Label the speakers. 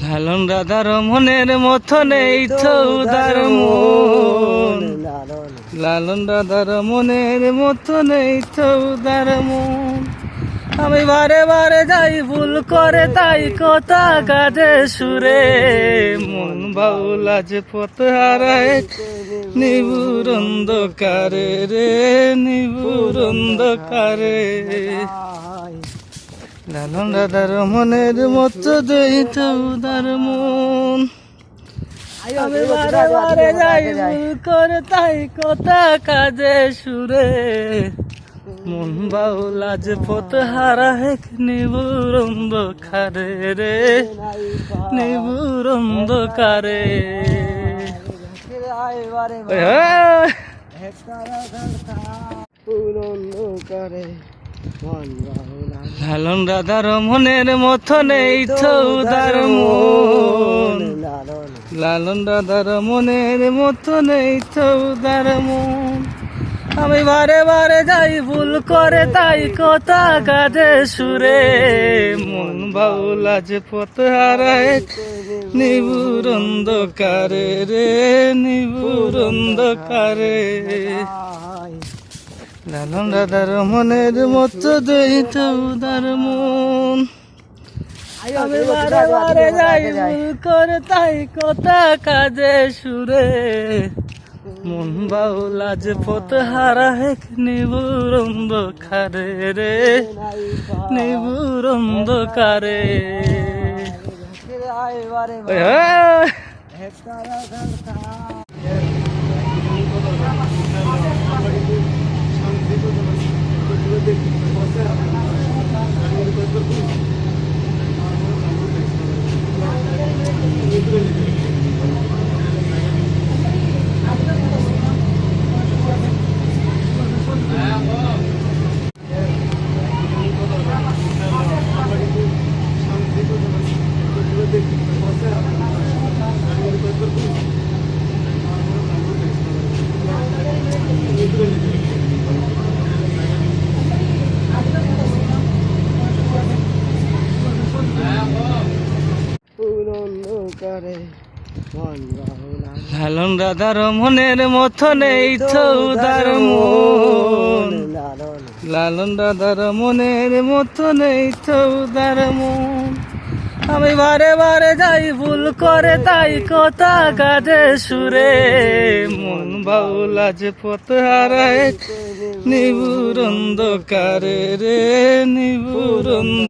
Speaker 1: লালন রাধার মনের মতো নেই তো উদার মন, লালন রাধার মনের মতো নেই তো উদার মন। আমি বারে বারে যাই ভুল করে তাই কথা কাজে সুরে, মন বাউল আজ পথ হারায় নিবুর অন্ধকারে রে, নিবুর অন্ধকারে। লালন রাধার মনের মতো দেই তো উদার মন। আমি বারে বারে যাই ভুল করে তাই কথা কাজে সুরে, মন বাউল আজ পথ হারায় নিবুর অন্ধকারে রে, নিবুর অন্ধকারে। লালন রাধার মনের মতো নেই তো উদার মন, লালন রাধার মনের মতো নেই তো উদার মন। আমি বারে বারে যাই ভুল করে তাই কথা কাজে সুরে, মন বাউল আজ পথ হারায় নিবুর অন্ধকারে রে, নিবুর অন্ধকারে। লালন রাধার মনের মতো দেই তো উদার মন। আমি বারে বারে যাই ভুল করে তাই কথা কাজে সুরে, মন বাউল আজ পথ হারায় নিবুর অন্ধকারে রে, নিবুর অন্ধকারে। লালন রাধার মনের মতো নেই তো উদার মন, লালন রাধার মনের মতো নেই তো উদার মন। আমি বারে বারে যাই ভুল করে তাই কথা কাজে সুরে, মন বাউল আজ পথ হারায় নিবুর অন্ধকারে রে, নিবুর